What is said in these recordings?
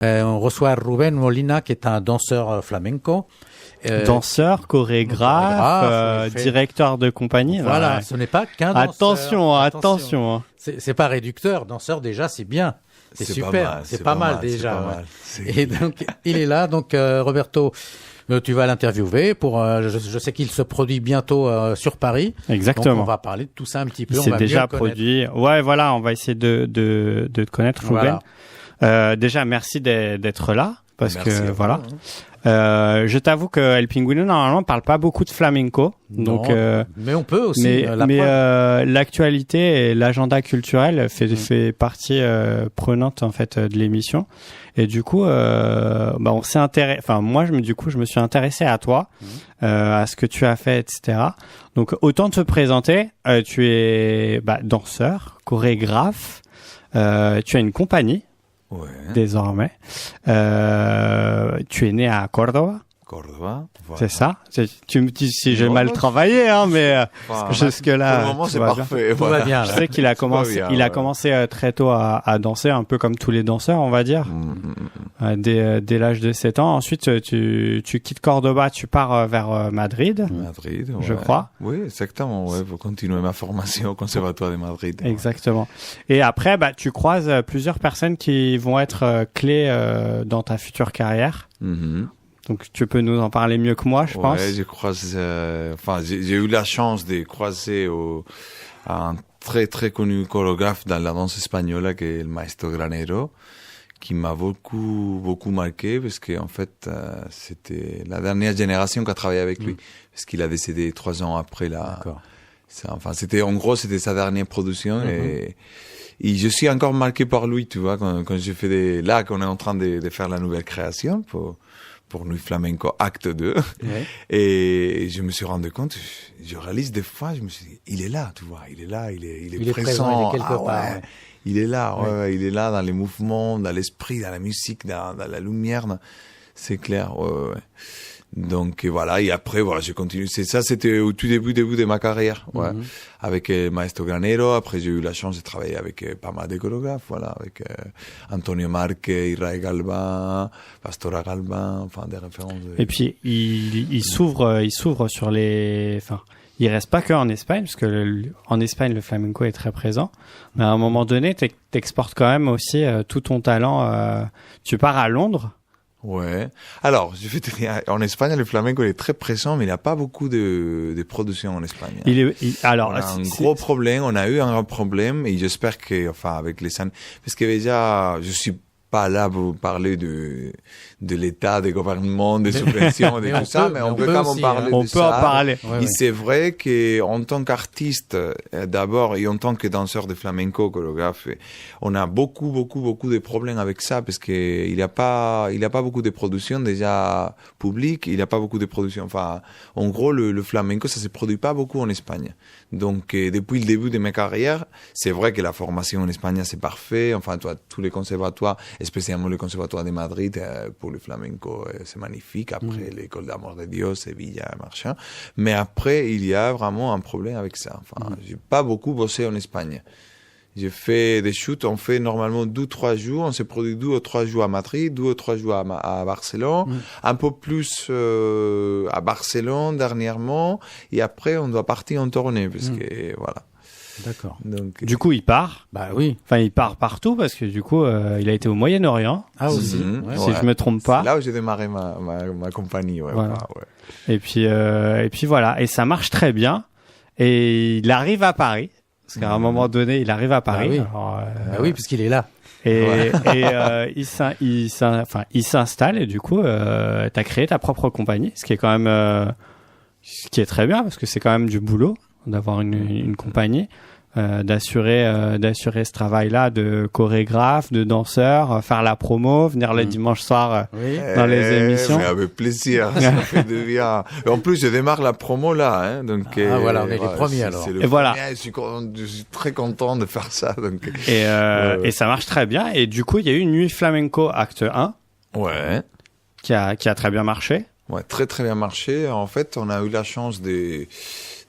On reçoit Rubén Molina, qui est un danseur flamenco. Danseur, chorégraphe, directeur de compagnie. Voilà, ouais. ce n'est pas qu'un danseur. Attention. C'est pas réducteur. Danseur, déjà, c'est bien. C'est super. C'est pas mal déjà. Pas mal. Et donc, il est là. Donc, Roberto, tu vas l'interviewer pour. Je sais qu'il se produit bientôt sur Paris. Exactement. Donc, on va parler de tout ça un petit peu. Il s'est déjà produit. Ouais, voilà, on va essayer de te connaître, Rubén. Voilà. Déjà, merci d'être là. Parce que voilà. Je t'avoue que El Pingüino normalement parle pas beaucoup de flamenco, donc mais on peut aussi. Mais l'actualité et l'agenda culturel fait partie prenante en fait de l'émission. Et du coup, on s'est intéressé. Enfin, moi, je me suis intéressé à toi, à ce que tu as fait, etc. Donc, autant te présenter. Tu es danseur, chorégraphe. Tu as une compagnie. Ouais. Désormais. Tu es né à Cordoba. Voilà. C'est ça. Tu me dis si j'ai mal travaillé, hein, mais jusque là. Pour le moment, c'est parfait. Tout va bien. Je sais qu'il a commencé très tôt à danser, un peu comme tous les danseurs, on va dire, dès l'âge de 7 ans. Ensuite, tu quittes Cordoba, tu pars vers Madrid. Madrid, je crois. Oui, exactement. Ouais, pour continuer ma formation au Conservatoire de Madrid. Exactement. Et après, tu croises plusieurs personnes qui vont être clés dans ta future carrière. Donc, tu peux nous en parler mieux que moi, je pense. Ouais, je croise, j'ai eu la chance de croiser un très, très connu chorégraphe dans la danse espagnole, qui est le Maestro Granero, qui m'a beaucoup marqué, parce que, en fait, c'était la dernière génération qui a travaillé avec lui, parce qu'il a décédé 3 ans après c'était sa dernière production, et je suis encore marqué par lui, tu vois, quand je fais là, qu'on est en train de faire la nouvelle création pour Nuit Flamenco Acte 2. Ouais. Et je me suis rendu compte, je réalise des fois, je me suis dit, il est là, tu vois, il est là, il est présent. Il est quelque part. Ouais. Il est là, il est là dans les mouvements, dans l'esprit, dans la musique, dans la lumière, c'est clair, ouais. Donc voilà, et après je continue. C'était au tout début de ma carrière, avec Maestro Granero. Après j'ai eu la chance de travailler avec pas mal de chorégraphes, avec Antonio Marque, Israel Galban, Pastora Galban, des références. Et puis il s'ouvre sur les. Il reste pas que en Espagne, parce que en Espagne le flamenco est très présent. Mais à un moment donné, t'exportes quand même aussi tout ton talent. Tu pars à Londres. Ouais. Alors, en Espagne, le flamenco est très présent, mais il n'y a pas beaucoup de production en Espagne. On a un gros problème, on a eu un problème, et j'espère que, avec les scènes, parce que déjà, je suis pas là pour parler de l'état, des gouvernements, des subventions, de tout ça, mais on peut quand même parler de ça. On peut en parler. Et c'est vrai qu'en tant qu'artiste, d'abord, et en tant que danseur de flamenco, chorégraphe, on a beaucoup de problèmes avec ça, parce que il y a pas beaucoup de production déjà publiques, il n'y a pas beaucoup de production. En gros, le flamenco, ça se produit pas beaucoup en Espagne. Donc, depuis le début de ma carrière, c'est vrai que la formation en Espagne, c'est parfait. Tous les conservatoires, spécialement le conservatoire de Madrid, pour le flamenco, c'est magnifique. Après, l'école d'Amor de Dios, Sevilla, machin. Mais après, il y a vraiment un problème avec ça. J'ai pas beaucoup bossé en Espagne. J'ai fait des shoots, on fait normalement 2-3 jours, on s'est produit 2 ou 3 jours à Madrid, 2 ou 3 jours à Barcelone, un peu plus à Barcelone dernièrement, et après on doit partir en tournée, parce que voilà. D'accord. Donc, du coup, il part. Bah oui. Il part partout, parce que du coup, il a été au Moyen-Orient. Ah aussi. Si je me trompe pas. C'est là où j'ai démarré ma compagnie. Voilà. Et puis voilà. Et ça marche très bien. Et il arrive à Paris. Parce qu'à un moment donné, il arrive à Paris. Oui, puisqu'il est là. Et il s'installe, et du coup, t'as créé ta propre compagnie, ce qui est quand même, ce qui est très bien, parce que c'est quand même du boulot d'avoir une compagnie, d'assurer ce travail-là de chorégraphe, de danseur, faire la promo, venir le dimanche soir dans les émissions. Mais avec plaisir, ça fait du bien. En plus, je démarre la promo là, donc. Voilà, on est les premiers alors. Et voilà. Je suis très content de faire ça, donc. Et ça marche très bien. Et du coup, il y a eu Nuit Flamenco Acte 1. Ouais. Qui a très bien marché. Ouais, très très bien marché. En fait, on a eu la chance de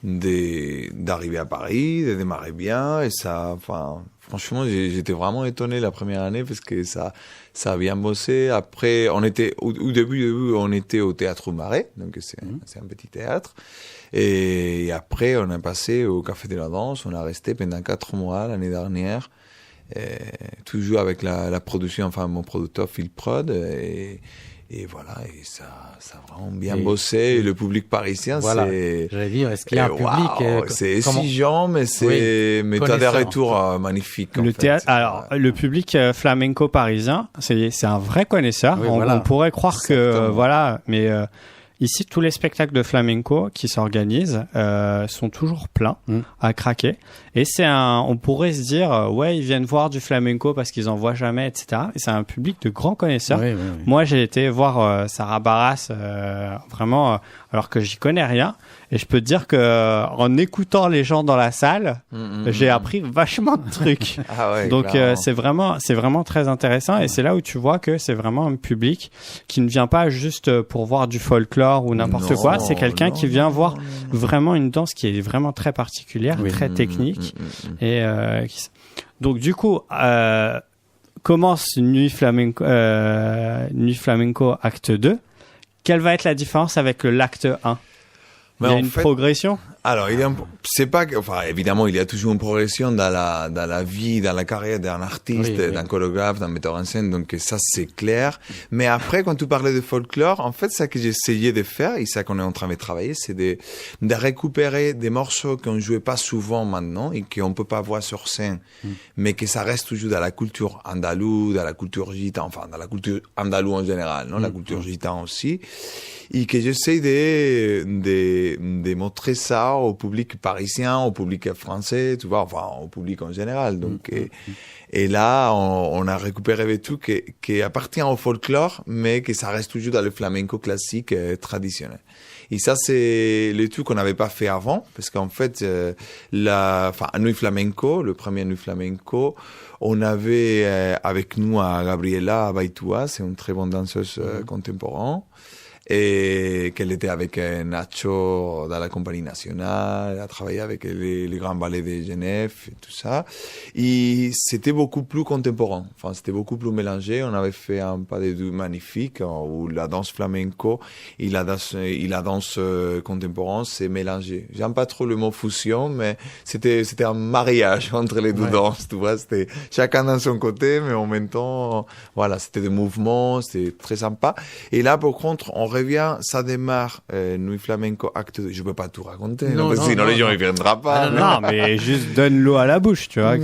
d'arriver à Paris, de démarrer bien, et ça, enfin, franchement, j'étais vraiment étonné la première année parce que ça a bien bossé. Après, au début, on était au Théâtre Marais, donc c'est un petit théâtre. Et après, on est passé au Café de la Danse. On a resté pendant 4 mois l'année dernière, toujours avec la production, enfin, mon producteur Phil Prod. Et voilà, et ça a vraiment bien bossé. Et le public parisien, voilà. c'est... J'allais dire, est-ce qu'il y a un public... c'est exigeant, mais mais t'as des retours magnifiques. Le théâtre, alors, le public flamenco parisien, c'est un vrai connaisseur. Oui, on pourrait croire que, voilà, mais ici, tous les spectacles de flamenco qui s'organisent sont toujours pleins à craquer. Et on pourrait se dire, ouais, ils viennent voir du flamenco parce qu'ils en voient jamais, etc. Et c'est un public de grands connaisseurs. Oui. Moi, j'ai été voir Sarah Barras, vraiment, alors que j'y connais rien. Et je peux te dire que en écoutant les gens dans la salle, j'ai appris vachement de trucs. Donc c'est vraiment très intéressant. Et c'est là où tu vois que c'est vraiment un public qui ne vient pas juste pour voir du folklore ou n'importe quoi. C'est quelqu'un qui vient voir vraiment une danse qui est vraiment très particulière, très technique. Et donc du coup commence Nuit Flamenco acte 2. Quelle va être la différence avec l'acte 1? Il y a une progression? Alors, c'est pas que, enfin, évidemment, il y a toujours une progression dans la vie, dans la carrière d'un artiste, d'un chorégraphe, d'un metteur en scène, donc ça, c'est clair. Mais après, quand tu parlais de folklore, en fait, ça que j'ai essayé de faire, et ça qu'on est en train de travailler, c'est de récupérer des morceaux qu'on jouait pas souvent maintenant, et qu'on peut pas voir sur scène, mais que ça reste toujours dans la culture andalouse, dans la culture gitane, enfin, dans la culture andalouse en général, non? La culture gitane aussi. Et que j'essaie de montrer ça au public parisien, au public français, tu vois, enfin, au public en général. Donc, et là, on a récupéré des trucs qui appartiennent au folklore, mais que ça reste toujours dans le flamenco classique traditionnel. Et ça, c'est le truc qu'on n'avait pas fait avant, parce qu'en fait, Nuit Flamenco, le premier Nuit Flamenco, on avait avec nous à Gabriela Baitua, c'est une très bonne danseuse contemporaine, et qu'elle était avec Nacho dans la compagnie nationale, elle a travaillé avec les grands ballets de Genève et tout ça. Et c'était beaucoup plus contemporain. Enfin, c'était beaucoup plus mélangé. On avait fait un pas de deux magnifique où la danse flamenco et la danse contemporaine s'est mélangée. J'aime pas trop le mot fusion, mais c'était un mariage entre les deux danses, tu vois. C'était chacun dans son côté, mais en même temps, voilà, c'était des mouvements, c'était très sympa. Et là, par contre, on revient, ça démarre Nuit Flamenco acte 2. Je peux pas tout raconter, parce que sinon les gens ils viendront pas. Non, mais juste donne l'eau à la bouche, tu vois.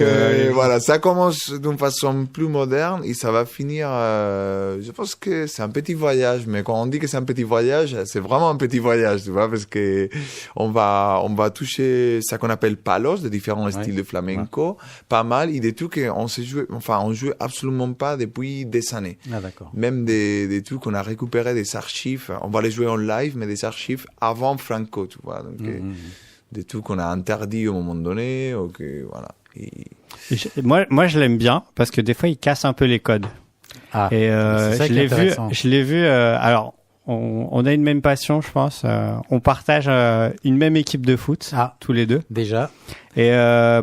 Voilà, ça commence d'une façon plus moderne et ça va finir. Je pense que c'est un petit voyage, mais quand on dit que c'est un petit voyage, c'est vraiment un petit voyage, tu vois, parce que on va toucher ça qu'on appelle palos, de différents styles de flamenco, pas mal, et des trucs qu'on s'est joué, enfin on jouait absolument pas depuis des années. Ah d'accord. Même des trucs qu'on a récupéré des archives. On va les jouer en live, mais des archives avant Franco, tu vois. Donc, des trucs qu'on a interdits au moment donné. Voilà. Moi, je l'aime bien parce que des fois, il casse un peu les codes. Et je l'ai vu. Alors, on a une même passion, je pense. On partage une même équipe de foot, tous les deux. Déjà. Et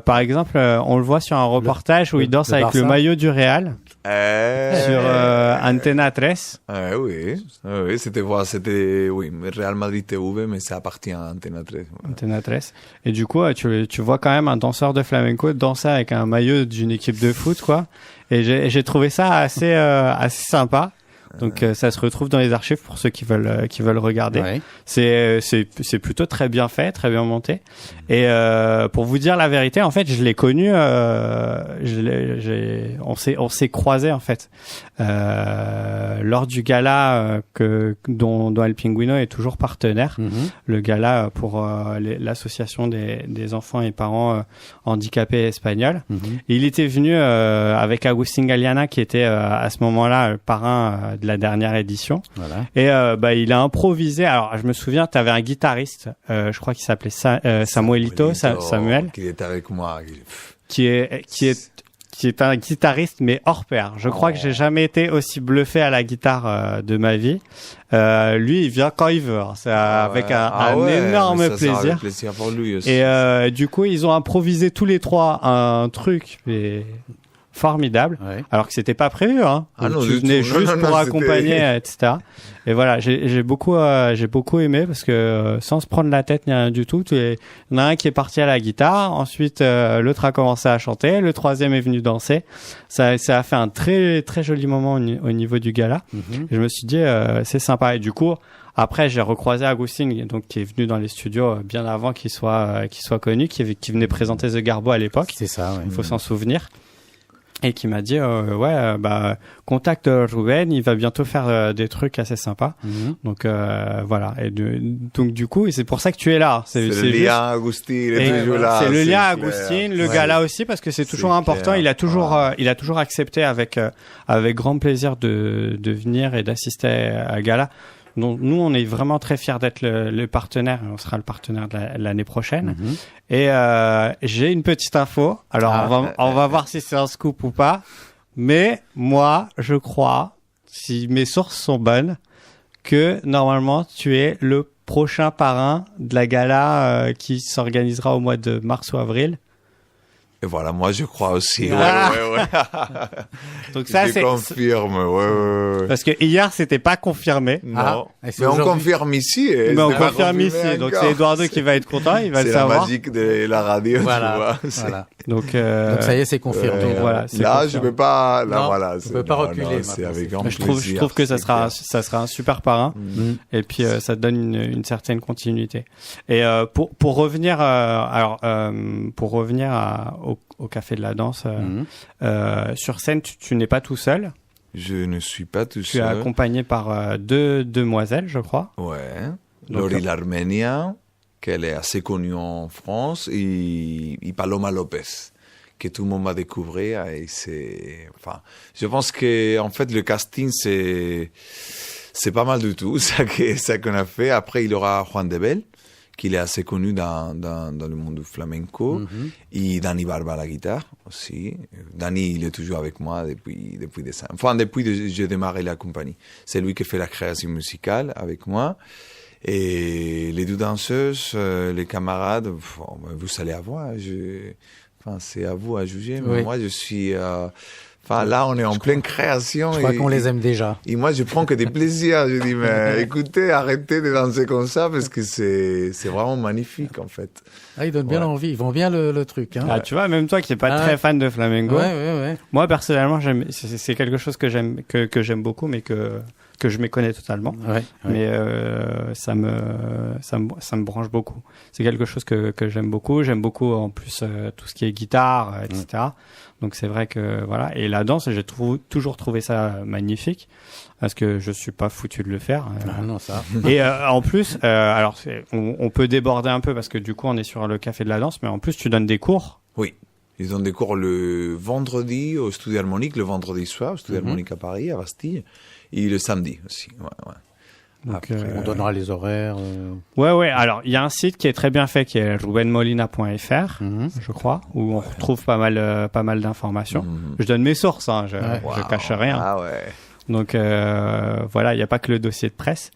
par exemple, on le voit sur un reportage où il danse avec le maillot du Real. Sur Antena 13. Oui, c'était Real Madrid TV, mais ça appartient à Antena 13. Voilà. Antena 13. Et du coup, tu vois quand même un danseur de flamenco danser avec un maillot d'une équipe de foot, quoi. Et j'ai trouvé ça assez sympa. Donc ça se retrouve dans les archives pour ceux qui veulent regarder. Ouais. C'est plutôt très bien fait, très bien monté. Et pour vous dire la vérité, en fait, je l'ai connu, on s'est croisés en fait lors du gala dont El Pingüino est toujours partenaire. Le gala pour l'association des enfants et parents handicapés espagnols. Et il était venu avec Agustin Galiana qui était à ce moment-là le parrain de la dernière édition. Voilà. Et il a improvisé. Alors je me souviens, tu avais un guitariste, je crois qu'il s'appelait Samuel, qui était avec moi, qui qui est un guitariste mais hors pair. Je crois que j'ai jamais été aussi bluffé à la guitare de ma vie. Lui, il vient quand il veut. Hein. C'est avec un énorme plaisir. Plaisir pour lui aussi. Et du coup, ils ont improvisé tous les trois un truc mais formidable, alors que c'était pas prévu. Hein. Tu venais juste pour accompagner, etc. Et voilà, j'ai beaucoup aimé parce que sans se prendre la tête ni rien du tout, il y en a un qui est parti à la guitare, ensuite l'autre a commencé à chanter, le troisième est venu danser. Ça a fait un très très joli moment au niveau du gala. Et je me suis dit c'est sympa. Et du coup après j'ai recroisé Agustin, donc qui est venu dans les studios bien avant qu'il soit connu, qui venait présenter The Garbo à l'époque. C'est ça. Il faut s'en souvenir. Et qui m'a dit contacte Ruben, il va bientôt faire des trucs assez sympas. Donc voilà, et donc du coup, et c'est pour ça que tu es là. C'est le lien Agustin, il est toujours là. C'est le lien Agustin, le gala aussi, parce que c'est toujours important. Il a toujours accepté avec grand plaisir de venir et d'assister à gala. Donc, nous, on est vraiment très fiers d'être le partenaire. On sera le partenaire de l'année prochaine. Et j'ai une petite info. Alors, on va voir si c'est un scoop ou pas. Mais moi, je crois, si mes sources sont bonnes, que normalement, tu es le prochain parrain de la gala qui s'organisera au mois de mars ou avril. Et voilà, moi je crois aussi. Donc ça, je confirme. Parce que hier, c'était pas confirmé. Non. Mais on confirme ici. Mais on confirme ici. Donc c'est Eduardo qui va être content, il va le savoir. C'est la magique de la radio, voilà. tu vois. Voilà. Donc ça y est, c'est confirmé. Voilà, là, je peux pas. Là, non, voilà. On peut pas reculer. C'est avec grand plaisir. plaisir. Je trouve que ça sera un super parrain. Et puis ça donne une certaine continuité. Et pour revenir, au Café de la Danse, sur scène, tu n'es pas tout seul. Je ne suis pas tout seul. Tu es accompagné par deux demoiselles, je crois. Ouais. Lori l'Arménien, qu'elle est assez connue en France, et Paloma Lopez, que tout le monde va découvrir. Et je pense que en fait le casting c'est pas mal du tout ça qu'on a fait. Après il y aura Juan de Bell, qui est assez connu dans le monde du flamenco, et Dani Barba à la guitare aussi. Dani, il est toujours avec moi depuis décembre. Enfin, depuis que j'ai démarré la compagnie. C'est lui qui fait la création musicale avec moi. Et les deux danseuses, les camarades, vous allez avoir. C'est à vous à juger. Mais moi, je suis... là, on est en pleine création. Je crois qu'on les aime déjà. Et moi, je prends que des plaisirs. Je dis, mais écoutez, arrêtez de danser comme ça parce que c'est vraiment magnifique, en fait. Ils donnent bien envie. Ils vont bien le truc. Hein. Tu vois, même toi qui n'es pas très fan de flamenco. Ouais. Moi, personnellement, c'est quelque chose que j'aime beaucoup, mais que je méconnais totalement. Mais ça me branche beaucoup. C'est quelque chose que j'aime beaucoup. J'aime beaucoup, en plus, tout ce qui est guitare, etc. Donc c'est vrai que voilà, et la danse, j'ai toujours trouvé ça magnifique parce que je suis pas foutu de le faire. Non, ça. Et en plus, alors on peut déborder un peu parce que du coup on est sur le Café de la Danse, mais en plus tu donnes des cours. Oui, ils donnent des cours le vendredi au Studio Harmonique, le vendredi soir au Studio Harmonique à Paris, à Bastille, et le samedi aussi. Ouais. Donc, on donnera les horaires. Ouais. Alors, il y a un site qui est très bien fait, qui est rubenmolina.fr, je crois, où on retrouve pas mal d'informations. Je donne mes sources, hein, je cache rien. Ah ouais. Donc voilà, il n'y a pas que le dossier de presse.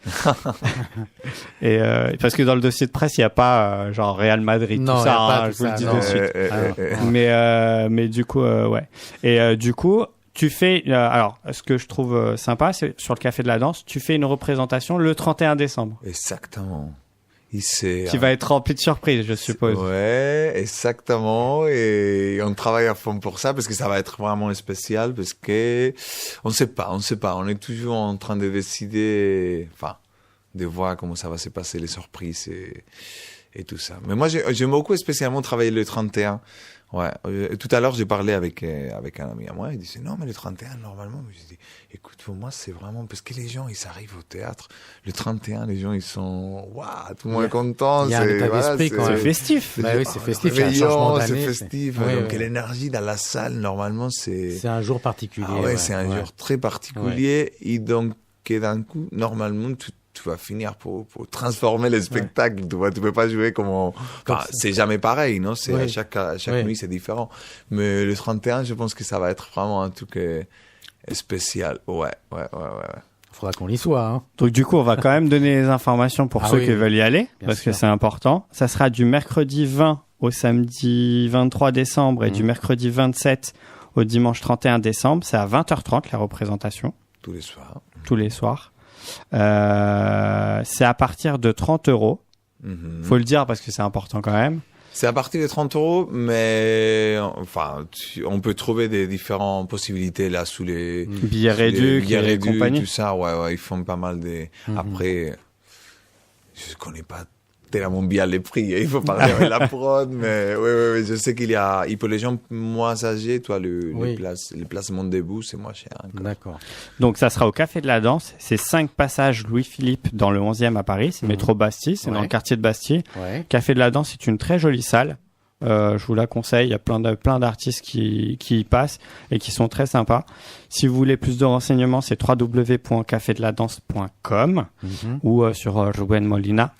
Et parce que dans le dossier de presse, il n'y a pas genre Real Madrid, non, tout ça, je vous le dis de suite. Mais du coup, ouais. Et du coup, tu fais, alors, ce que je trouve sympa, c'est sur le Café de la Danse, tu fais une représentation le 31 décembre. Exactement. Qui va être rempli de surprises, je suppose. Ouais, exactement. Et on travaille à fond pour ça parce que ça va être vraiment spécial parce que on sait pas. On est toujours en train de décider, de voir comment ça va se passer, les surprises et tout ça. Mais moi, j'aime beaucoup spécialement travailler le 31. Ouais. Tout à l'heure, j'ai parlé avec un ami à moi. Il disait non, mais le 31 normalement. Je dis écoute, pour moi, c'est vraiment parce que les gens ils arrivent au théâtre le 31. Les gens ils sont waouh, tout le monde est content. Il y a un état d'esprit quand même. C'est festif. Oui, c'est festif. Il y a un changement d'année. C'est festif. Donc l'énergie dans la salle normalement c'est un jour particulier. C'est un jour très particulier. Et donc d'un coup normalement tout tu vas finir pour transformer le spectacle. Tu vois, tu peux pas jouer c'est jamais pareil, non? C'est chaque nuit, c'est différent. Mais le 31, je pense que ça va être vraiment un truc spécial. Ouais. Faudra qu'on y soit, hein. Donc du coup, on va quand même donner les informations pour ceux qui veulent y aller, parce que c'est important. Ça sera du mercredi 20 au samedi 23 décembre et du mercredi 27 au dimanche 31 décembre. C'est à 20h30 la représentation. Tous les soirs. Tous les soirs. C'est à partir de 30 €. Faut le dire parce que c'est important quand même. C'est à partir de 30 €, mais enfin, on peut trouver des différentes possibilités là sous les billets réduits et compagnie. Tout ça, ouais, ils font pas mal des. Après, je connais pas tellement bien les prix. Il faut parler avec la prod, mais ouais, je sais il pour les gens moins âgés, toi, les placements debout, c'est moins cher. Encore. D'accord. Donc, ça sera au Café de la Danse. C'est 5 passages Louis-Philippe dans le 11e à Paris. C'est métro Bastille. C'est dans le quartier de Bastille. Ouais. Café de la Danse, c'est une très jolie salle. Je vous la conseille. Il y a plein d'artistes qui y passent et qui sont très sympas. Si vous voulez plus de renseignements, c'est www.cafedeladanse.com ou sur rubenmolina.fr.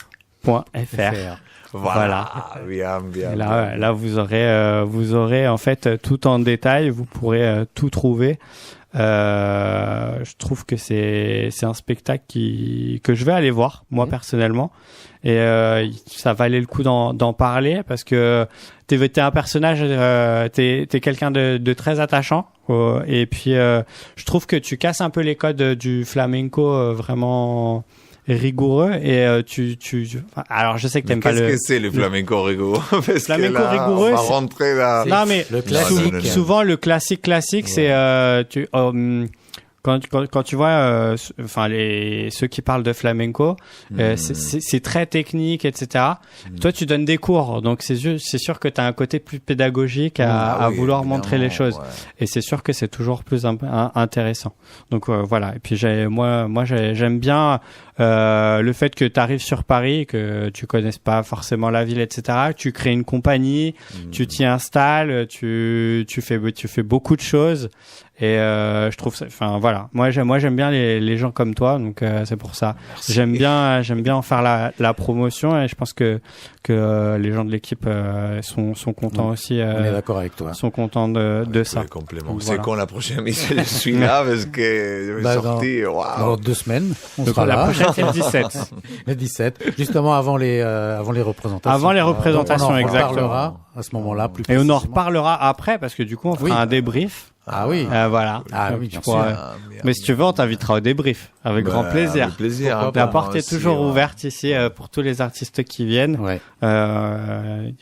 Voilà. Bien. Là, vous aurez en fait tout en détail. Vous pourrez tout trouver. Je trouve que c'est un spectacle que je vais aller voir moi personnellement, et ça valait le coup d'en parler parce que t'es un personnage, t'es quelqu'un de très attachant, et puis je trouve que tu casses un peu les codes du flamenco vraiment rigoureux, et alors je sais que t'aimes pas le. Qu'est-ce que c'est le flamenco rigoureux? Flamenco rigoureux, on va rentrer là. Non, mais le classique. Souvent le classique, c'est quand tu vois ceux qui parlent de flamenco, c'est très technique, etc. Toi, tu donnes des cours, donc c'est sûr que tu as un côté plus pédagogique à vouloir montrer les choses, et c'est sûr que c'est toujours plus intéressant. Donc voilà. Et puis moi j'aime bien le fait que tu arrives sur Paris, que tu connaisses pas forcément la ville, etc. Tu crées une compagnie, tu t'y installes, tu fais beaucoup de choses. Et je trouve ça, enfin voilà, moi j'aime bien les gens comme toi, donc c'est pour ça. Merci. J'aime bien en faire la promotion, et je pense que les gens de l'équipe sont contents aussi. On est d'accord avec toi. Sont contents de ça. Complément. C'est quand la prochaine mission? Je suis là parce que je vais sortir. Dans 2 semaines, on sera la là. Prochaine, c'est le 17. Le 17, justement avant les représentations. Avant les représentations, exactement. On en reparlera à ce moment-là plus précisément. Et on en reparlera après, parce que du coup on fera un débrief. Ah oui. Voilà. Ah oui, bien sûr. Mais si tu veux, on t'invitera au débrief. Avec grand plaisir. Avec plaisir. La porte est toujours ouverte ici pour tous les artistes qui viennent. Ouais.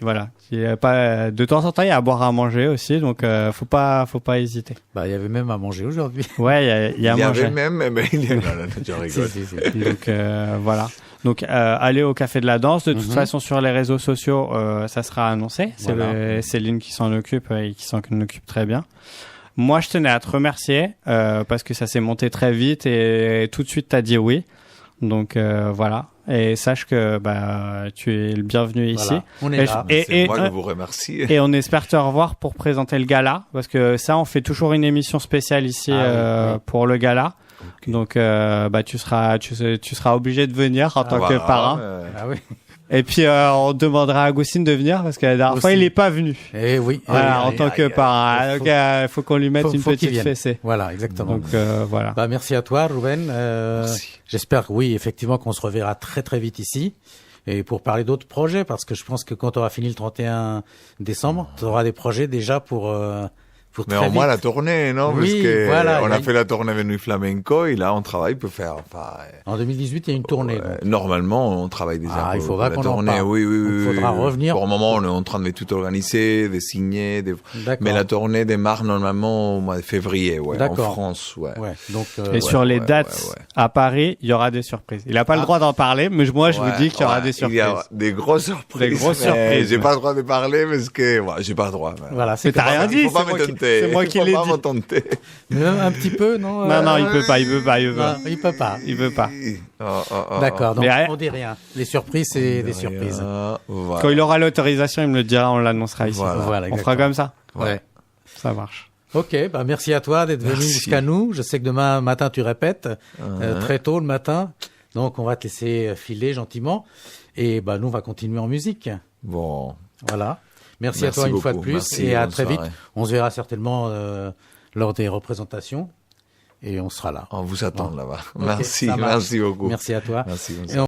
Voilà. Il y a pas, de temps en temps, il y a à boire, à manger aussi, donc faut pas hésiter. Il y avait même à manger aujourd'hui. Ouais, il y a à manger. Il y avait même, mais il y a je rigole. Si. Donc voilà. Donc allez au Café de la Danse. De toute façon, sur les réseaux sociaux, ça sera annoncé. C'est Céline qui s'en occupe et qui s'en occupe très bien. Moi, je tenais à te remercier parce que ça s'est monté très vite et tout de suite t'as dit oui. Donc voilà. Et sache que tu es le bienvenu ici. On est là. C'est moi qui vous remercie. Et on espère te revoir pour présenter le gala, parce que ça, on fait toujours une émission spéciale ici pour le gala. Okay. Donc tu seras obligé de venir en tant que parrain. Ah oui. Et puis on demandera à Agustine de venir parce que la dernière fois il est pas venu. Eh oui. Voilà, en tant que parrain. Donc il faut qu'on lui mette une petite fessée. Voilà, exactement. Donc voilà. Merci à toi, Ruben. Merci. J'espère effectivement qu'on se reverra très très vite ici. Et pour parler d'autres projets, parce que je pense que quand tu auras fini le 31 décembre, tu auras des projets déjà pour mais au moins la tournée, non? Oui, parce que voilà, on a fait la tournée Venue Flamenco, et là on travaille pour faire. En 2018, il y a une tournée. Normalement, on travaille déjà. Il faudra qu'on en parle. Oui. Il faudra revenir. Pour le moment, on est en train de tout organiser, de signer. Mais la tournée démarre normalement au mois de février, en France, Donc, et sur les dates à Paris, il y aura des surprises. Il n'a pas le droit d'en parler, mais moi je vous dis qu'il y aura des surprises. Il y a des grosses surprises. J'ai pas le droit de parler parce que j'ai pas le droit. Voilà, c'est t'as rien dit. C'est moi qui l'ai dit. Un petit peu, non? Non, il peut pas. Il veut pas. D'accord, donc on dit rien. Les surprises, c'est des surprises. Voilà. Quand il aura l'autorisation, il me le dira, on l'annoncera ici. Voilà, on fera comme ça. Ouais. Ça marche. Ok, merci à toi d'être venu jusqu'à nous. Je sais que demain matin tu répètes très tôt le matin. Donc, on va te laisser filer gentiment. Et nous, on va continuer en musique. Bon. Voilà. Merci à toi une beaucoup. fois de plus. Merci, et à bonne très vite. soirée. On se verra certainement lors des représentations. Et on sera là. On vous attend là-bas. Ok, Merci, ça marche. merci beaucoup. Merci à toi. Merci, bonne Et soirée.